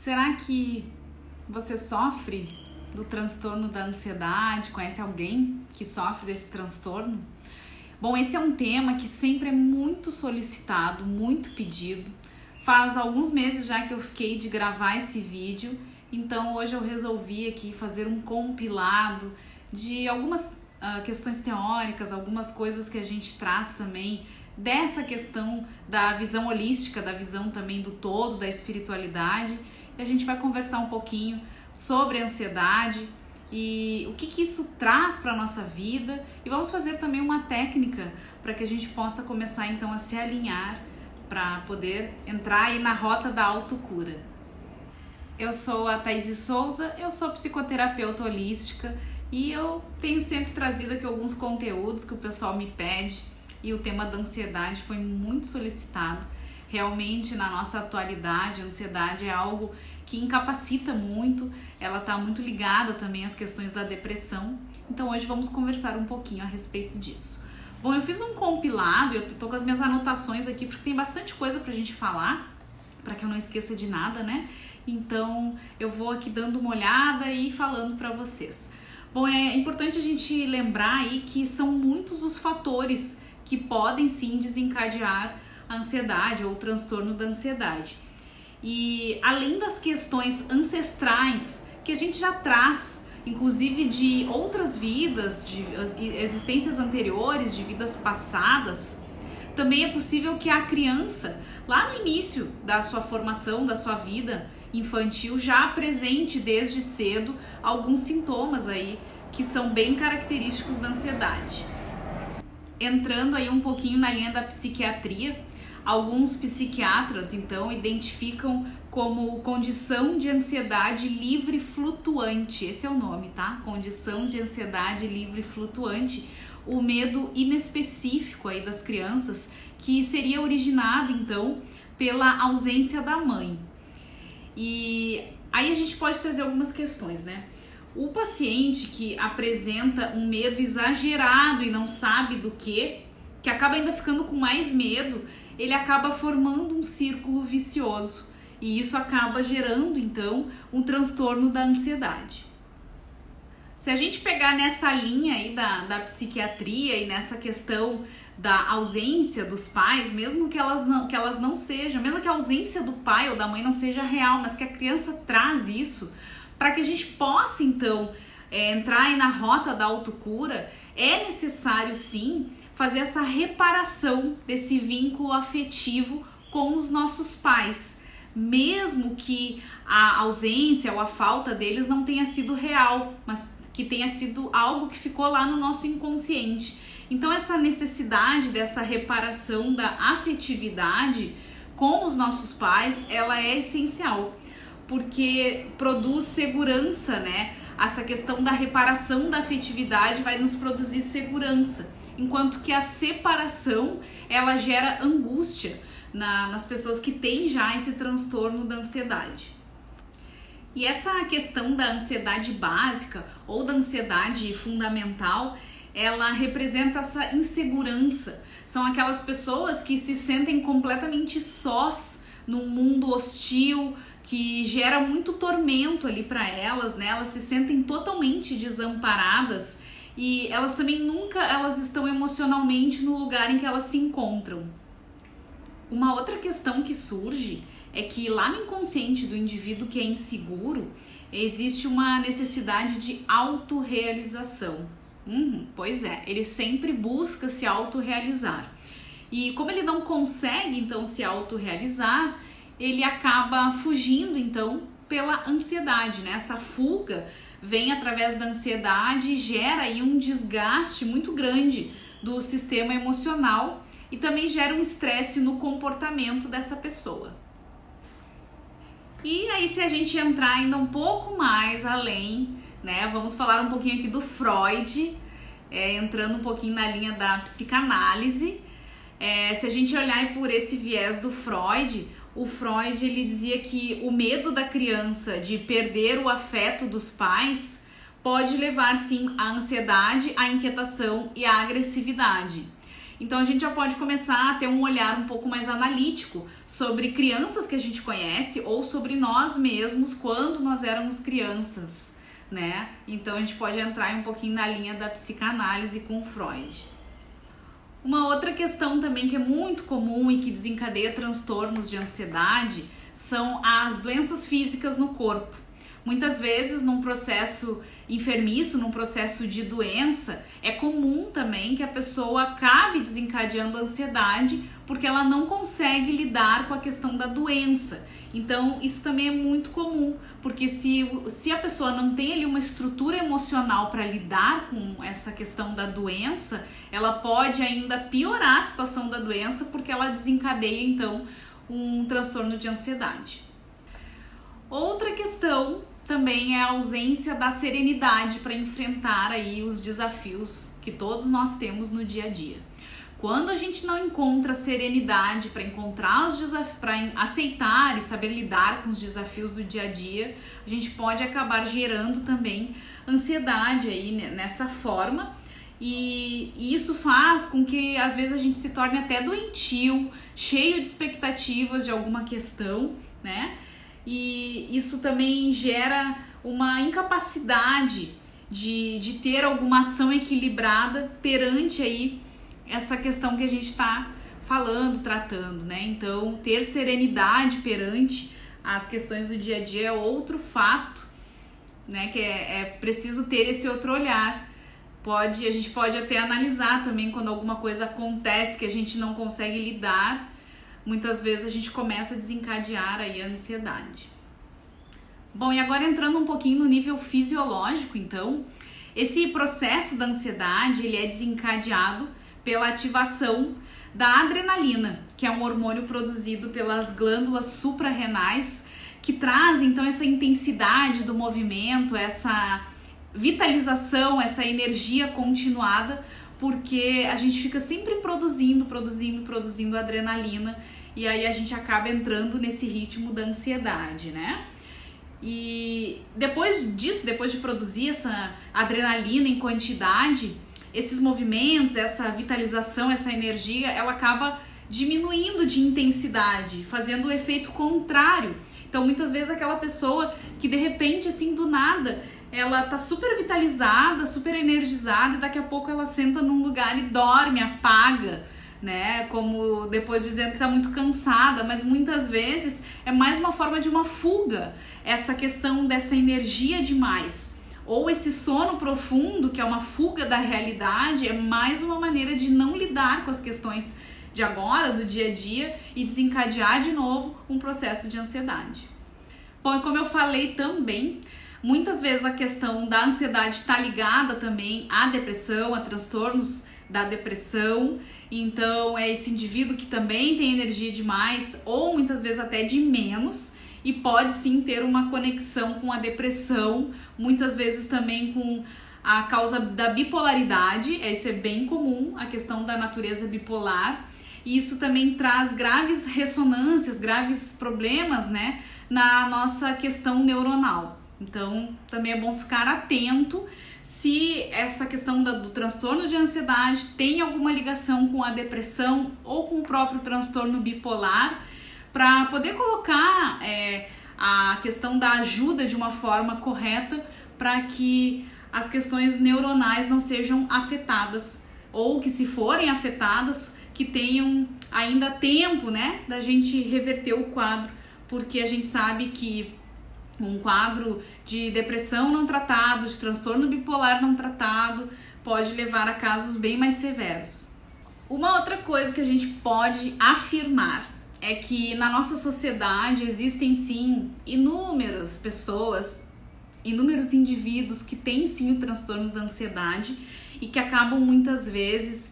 Será que você sofre do transtorno da ansiedade? Conhece alguém que sofre desse transtorno? Bom, esse é um tema que sempre é muito solicitado, muito pedido. Faz alguns meses já que eu fiquei de gravar esse vídeo, então hoje eu resolvi aqui fazer um compilado de algumas questões teóricas, algumas coisas que a gente traz também dessa questão da visão holística, da visão também do todo, da espiritualidade. E a gente vai conversar um pouquinho sobre a ansiedade e o que isso traz para a nossa vida, e vamos fazer também uma técnica para que a gente possa começar então a se alinhar para poder entrar aí na rota da autocura. Eu sou a Thaís Souza, eu sou psicoterapeuta holística e eu tenho sempre trazido aqui alguns conteúdos que o pessoal me pede, e o tema da ansiedade foi muito solicitado. Realmente, na nossa atualidade, a ansiedade é algo que incapacita muito, ela está muito ligada também às questões da depressão. Então hoje vamos conversar um pouquinho a respeito disso. Bom, eu fiz um compilado, eu tô com as minhas anotações aqui porque tem bastante coisa pra gente falar, para que eu não esqueça de nada, né? Então eu vou aqui dando uma olhada e falando para vocês. Bom, é importante a gente lembrar aí que são muitos os fatores que podem sim desencadear a ansiedade ou o transtorno da ansiedade. E além das questões ancestrais que a gente já traz, inclusive de outras vidas, de existências anteriores, de vidas passadas, também é possível que a criança, lá no início da sua formação, da sua vida infantil, já apresente desde cedo alguns sintomas aí que são bem característicos da ansiedade. Entrando aí um pouquinho na linha da psiquiatria, alguns psiquiatras então identificam como condição de ansiedade livre flutuante, esse é o nome, tá? Condição de ansiedade livre flutuante, o medo inespecífico aí das crianças, que seria originado então pela ausência da mãe. E aí a gente pode trazer algumas questões, né? O paciente que apresenta um medo exagerado e não sabe do que acaba ainda ficando com mais medo, ele acaba formando um círculo vicioso, e isso acaba gerando então um transtorno da ansiedade. Se a gente pegar nessa linha aí da psiquiatria e nessa questão da ausência dos pais, mesmo que elas não sejam, mesmo que a ausência do pai ou da mãe não seja real, mas que a criança traz isso, para que a gente possa então entrar aí na rota da autocura, é necessário sim fazer essa reparação desse vínculo afetivo com os nossos pais, mesmo que a ausência ou a falta deles não tenha sido real, mas que tenha sido algo que ficou lá no nosso inconsciente. Então essa necessidade dessa reparação da afetividade com os nossos pais, ela é essencial, porque produz segurança, né? Essa questão da reparação da afetividade vai nos produzir segurança, enquanto que a separação, ela gera angústia nas pessoas que têm já esse transtorno da ansiedade. E essa questão da ansiedade básica ou da ansiedade fundamental, ela representa essa insegurança. São aquelas pessoas que se sentem completamente sós num mundo hostil, que gera muito tormento ali para elas, né? Elas se sentem totalmente desamparadas e elas também nunca estão emocionalmente no lugar em que elas se encontram. Uma outra questão que surge é que lá no inconsciente do indivíduo que é inseguro, existe uma necessidade de autorrealização. Pois é, ele sempre busca se autorrealizar. E como ele não consegue então se autorrealizar, ele acaba fugindo então pela ansiedade, né? Essa fuga vem através da ansiedade e gera aí um desgaste muito grande do sistema emocional e também gera um estresse no comportamento dessa pessoa. E aí, se a gente entrar ainda um pouco mais além, né, vamos falar um pouquinho aqui do Freud, entrando um pouquinho na linha da psicanálise. Se a gente olhar por esse viés do Freud, o Freud ele dizia que o medo da criança de perder o afeto dos pais pode levar sim à ansiedade, à inquietação e à agressividade. Então a gente já pode começar a ter um olhar um pouco mais analítico sobre crianças que a gente conhece ou sobre nós mesmos quando nós éramos crianças, né? Então a gente pode entrar um pouquinho na linha da psicanálise com Freud. Uma outra questão também que é muito comum e que desencadeia transtornos de ansiedade são as doenças físicas no corpo. Muitas vezes, num processo enfermiço, num processo de doença, é comum também que a pessoa acabe desencadeando ansiedade porque ela não consegue lidar com a questão da doença. Então, isso também é muito comum, porque se a pessoa não tem ali uma estrutura emocional para lidar com essa questão da doença, ela pode ainda piorar a situação da doença porque ela desencadeia, então, um transtorno de ansiedade. Outra questão também é a ausência da serenidade para enfrentar aí os desafios que todos nós temos no dia a dia. Quando a gente não encontra serenidade para encontrar os desafios, para aceitar e saber lidar com os desafios do dia a dia, a gente pode acabar gerando também ansiedade aí nessa forma. E isso faz com que às vezes a gente se torne até doentio, cheio de expectativas de alguma questão, né? E isso também gera uma incapacidade de ter alguma ação equilibrada perante aí essa questão que a gente está falando, tratando, né? Então, ter serenidade perante as questões do dia a dia é outro fato, né? Que é preciso ter esse outro olhar. A gente pode até analisar também quando alguma coisa acontece que a gente não consegue lidar. Muitas vezes a gente começa a desencadear aí a ansiedade. Bom, e agora entrando um pouquinho no nível fisiológico, então, esse processo da ansiedade, ele é desencadeado pela ativação da adrenalina, que é um hormônio produzido pelas glândulas suprarrenais, que traz, então, essa intensidade do movimento, essa vitalização, essa energia continuada, porque a gente fica sempre produzindo adrenalina e aí a gente acaba entrando nesse ritmo da ansiedade, né? E depois disso, depois de produzir essa adrenalina em quantidade, esses movimentos, essa vitalização, essa energia, ela acaba diminuindo de intensidade, fazendo o efeito contrário. Então, muitas vezes aquela pessoa que de repente, assim, do nada, ela tá super vitalizada, super energizada e daqui a pouco ela senta num lugar e dorme, apaga, né? Como depois dizendo que tá muito cansada, mas muitas vezes é mais uma forma de uma fuga, essa questão dessa energia demais. Ou esse sono profundo, que é uma fuga da realidade, é mais uma maneira de não lidar com as questões de agora, do dia a dia, e desencadear de novo um processo de ansiedade. Bom, e como eu falei também, muitas vezes a questão da ansiedade está ligada também à depressão, a transtornos da depressão. Então, é esse indivíduo que também tem energia demais, ou muitas vezes até de menos, e pode sim ter uma conexão com a depressão, muitas vezes também com a causa da bipolaridade. Isso é bem comum, a questão da natureza bipolar, e isso também traz graves ressonâncias, graves problemas, né, na nossa questão neuronal. Então, também é bom ficar atento se essa questão do transtorno de ansiedade tem alguma ligação com a depressão ou com o próprio transtorno bipolar, para poder colocar a questão da ajuda de uma forma correta para que as questões neuronais não sejam afetadas, ou que se forem afetadas, que tenham ainda tempo, né, da gente reverter o quadro, porque a gente sabe que um quadro de depressão não tratado, de transtorno bipolar não tratado, pode levar a casos bem mais severos. Uma outra coisa que a gente pode afirmar é que na nossa sociedade existem sim inúmeras pessoas, inúmeros indivíduos que têm sim o transtorno da ansiedade e que acabam muitas vezes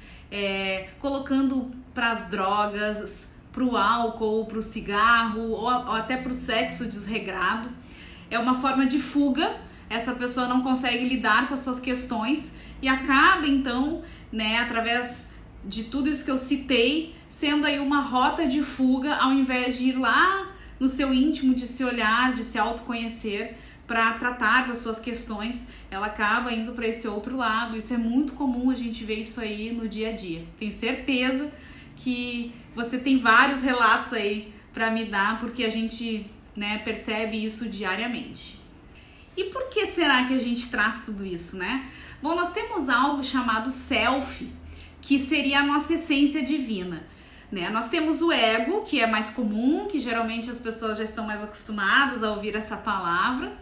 colocando para as drogas, para o álcool, para o cigarro ou até para o sexo desregrado. É uma forma de fuga, essa pessoa não consegue lidar com as suas questões e acaba então, né, através de tudo isso que eu citei, sendo aí uma rota de fuga, ao invés de ir lá no seu íntimo, de se olhar, de se autoconhecer, para tratar das suas questões, ela acaba indo para esse outro lado. Isso é muito comum, a gente vê isso aí no dia a dia. Tenho certeza que você tem vários relatos aí para me dar, porque a gente, né, percebe isso diariamente. E por que será que a gente traz tudo isso, né? Bom, nós temos algo chamado self, que seria a nossa essência divina, né? Nós temos o ego, que é mais comum, que geralmente as pessoas já estão mais acostumadas a ouvir essa palavra,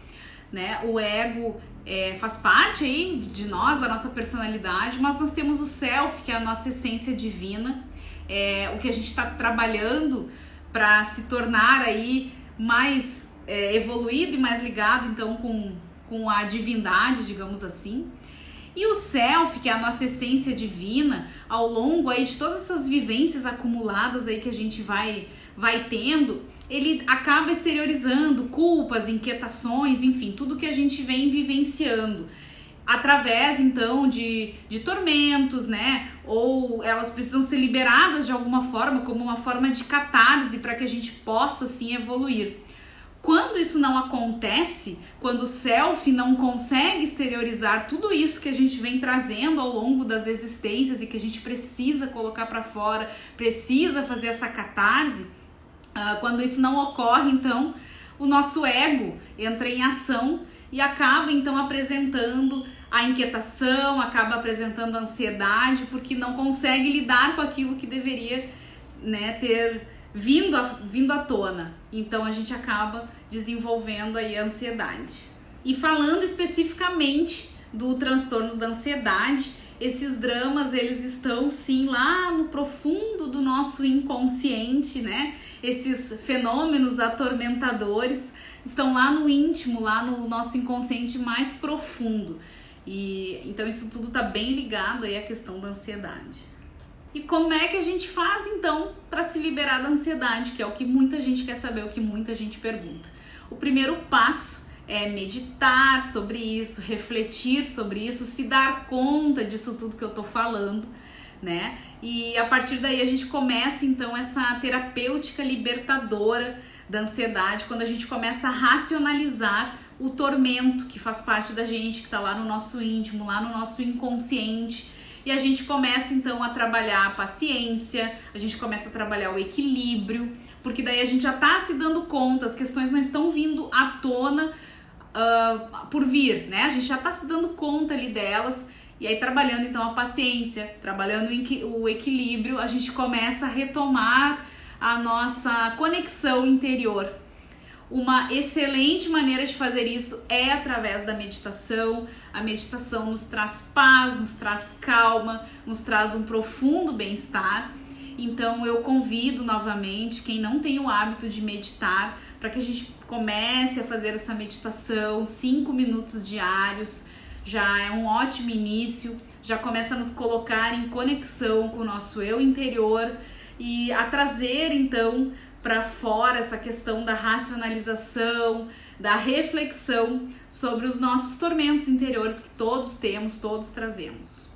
né? O ego faz parte aí de nós, da nossa personalidade, mas nós temos o self, que é a nossa essência divina, o que a gente está trabalhando para se tornar aí mais evoluído e mais ligado então com a divindade, digamos assim. E o self, que é a nossa essência divina, ao longo aí de todas essas vivências acumuladas aí que a gente vai tendo, ele acaba exteriorizando culpas, inquietações, enfim, tudo que a gente vem vivenciando através então de tormentos, né? Ou elas precisam ser liberadas de alguma forma, como uma forma de catarse para que a gente possa assim evoluir. Quando isso não acontece, quando o self não consegue exteriorizar tudo isso que a gente vem trazendo ao longo das existências e que a gente precisa colocar para fora, precisa fazer essa catarse, quando isso não ocorre, então o nosso ego entra em ação e acaba então apresentando a inquietação, acaba apresentando a ansiedade, porque não consegue lidar com aquilo que deveria, né, ter vindo à tona. Então a gente acaba desenvolvendo aí a ansiedade. E falando especificamente do transtorno da ansiedade, esses dramas, eles estão sim lá no profundo do nosso inconsciente, né? Esses fenômenos atormentadores estão lá no íntimo, lá no nosso inconsciente mais profundo. E então isso tudo está bem ligado aí à questão da ansiedade. E como é que a gente faz então para se liberar da ansiedade, que é o que muita gente quer saber, o que muita gente pergunta. O primeiro passo é meditar sobre isso, refletir sobre isso, se dar conta disso tudo que eu tô falando, né? E a partir daí a gente começa então essa terapêutica libertadora da ansiedade, quando a gente começa a racionalizar o tormento que faz parte da gente, que tá lá no nosso íntimo, lá no nosso inconsciente. E a gente começa então a trabalhar a paciência, a gente começa a trabalhar o equilíbrio, porque daí a gente já tá se dando conta, as questões não estão vindo à tona por vir, né? A gente já tá se dando conta ali delas, e aí trabalhando então a paciência, trabalhando o equilíbrio, a gente começa a retomar a nossa conexão interior. Uma excelente maneira de fazer isso é através da meditação. A meditação nos traz paz, nos traz calma, nos traz um profundo bem-estar. Então eu convido novamente quem não tem o hábito de meditar para que a gente comece a fazer essa meditação, 5 minutos diários. Já é um ótimo início, já começa a nos colocar em conexão com o nosso eu interior e a trazer então para fora essa questão da racionalização, da reflexão sobre os nossos tormentos interiores que todos temos, todos trazemos.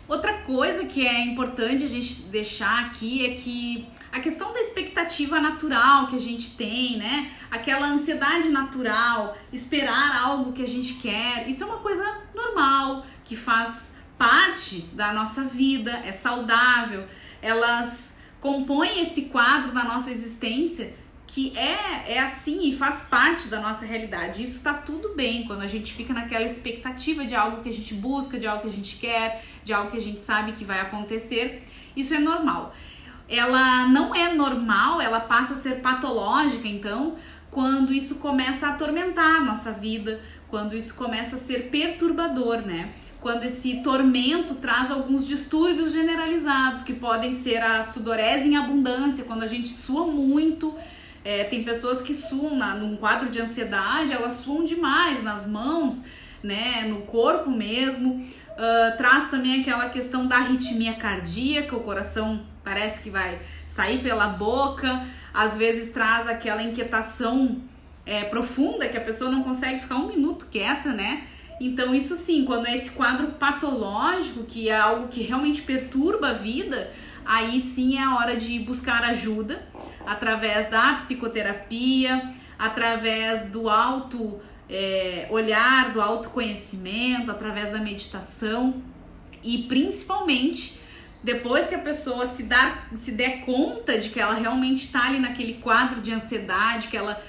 Outra coisa que é importante a gente deixar aqui é que a questão da expectativa natural que a gente tem, né? Aquela ansiedade natural, esperar algo que a gente quer, isso é uma coisa normal, que faz parte da nossa vida, é saudável, elas compõem esse quadro da nossa existência que é assim e faz parte da nossa realidade. Isso tá tudo bem quando a gente fica naquela expectativa de algo que a gente busca, de algo que a gente quer, de algo que a gente sabe que vai acontecer. Isso é normal. Ela não é normal, ela passa a ser patológica, então, quando isso começa a atormentar a nossa vida, quando isso começa a ser perturbador, né? Quando esse tormento traz alguns distúrbios generalizados, que podem ser a sudorese em abundância, quando a gente sua muito. Tem pessoas que suam num quadro de ansiedade, elas suam demais nas mãos, né, no corpo mesmo. Traz também aquela questão da arritmia cardíaca, o coração parece que vai sair pela boca. Às vezes traz aquela inquietação profunda, que a pessoa não consegue ficar 1 minuto quieta, né? Então isso sim, quando é esse quadro patológico, que é algo que realmente perturba a vida, aí sim é a hora de buscar ajuda através da psicoterapia, através do olhar do autoconhecimento, através da meditação e principalmente depois que a pessoa se der conta de que ela realmente está ali naquele quadro de ansiedade, que ela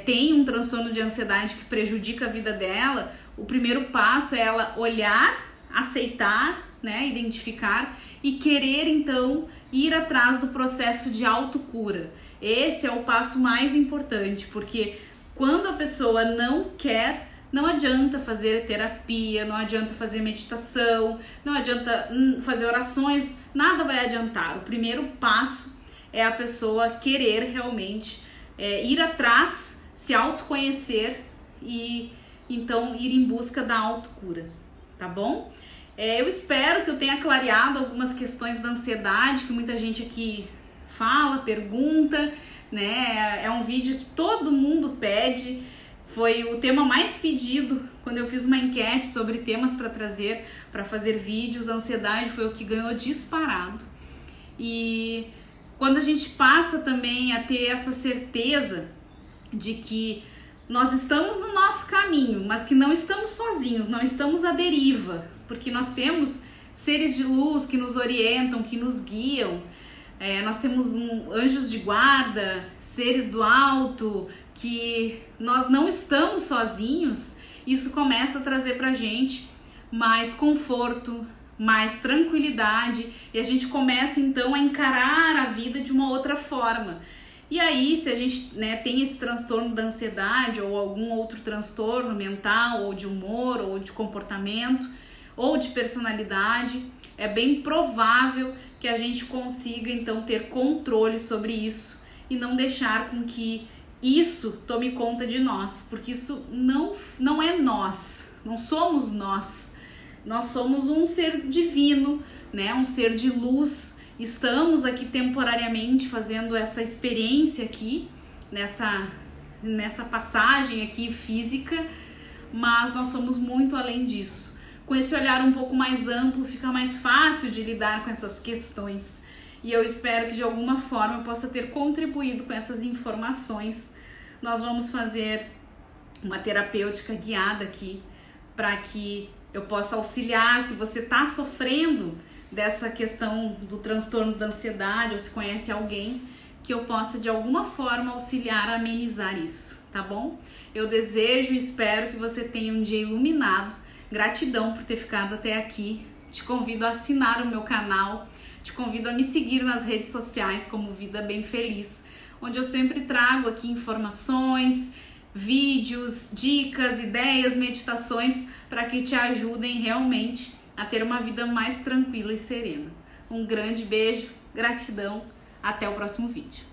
tem um transtorno de ansiedade que prejudica a vida dela, o primeiro passo é ela olhar, aceitar, né, identificar e querer então ir atrás do processo de autocura. Esse é o passo mais importante, porque quando a pessoa não quer, não adianta fazer terapia, não adianta fazer meditação, não adianta fazer orações, nada vai adiantar. O primeiro passo é a pessoa querer realmente ir atrás, se autoconhecer e então ir em busca da autocura, tá bom? Eu espero que eu tenha clareado algumas questões da ansiedade que muita gente aqui fala, pergunta, né? É um vídeo que todo mundo pede, foi o tema mais pedido quando eu fiz uma enquete sobre temas para trazer, para fazer vídeos. A ansiedade foi o que ganhou disparado. E quando a gente passa também a ter essa certeza de que nós estamos no nosso caminho, mas que não estamos sozinhos, não estamos à deriva, porque nós temos seres de luz que nos orientam, que nos guiam, nós temos anjos de guarda, seres do alto, que nós não estamos sozinhos. Isso começa a trazer pra gente mais conforto, mais tranquilidade, e a gente começa então a encarar a vida de uma outra forma. E aí, se a gente tem esse transtorno da ansiedade ou algum outro transtorno mental, ou de humor, ou de comportamento, ou de personalidade, é bem provável que a gente consiga então ter controle sobre isso e não deixar com que isso tome conta de nós, porque isso não é nós, não somos nós. Nós somos um ser divino, né? Um ser de luz. Estamos aqui temporariamente fazendo essa experiência aqui, nessa passagem aqui física, mas nós somos muito além disso. Com esse olhar um pouco mais amplo, fica mais fácil de lidar com essas questões. E eu espero que de alguma forma eu possa ter contribuído com essas informações. Nós vamos fazer uma terapêutica guiada aqui, para que eu possa auxiliar, se você está sofrendo dessa questão do transtorno da ansiedade, ou se conhece alguém, que eu possa de alguma forma auxiliar a amenizar isso, tá bom? Eu desejo e espero que você tenha um dia iluminado. Gratidão por ter ficado até aqui. Te convido a assinar o meu canal, te convido a me seguir nas redes sociais como Vida Bem Feliz, onde eu sempre trago aqui informações, vídeos, dicas, ideias, meditações para que te ajudem realmente a ter uma vida mais tranquila e serena. Um grande beijo, gratidão, até o próximo vídeo.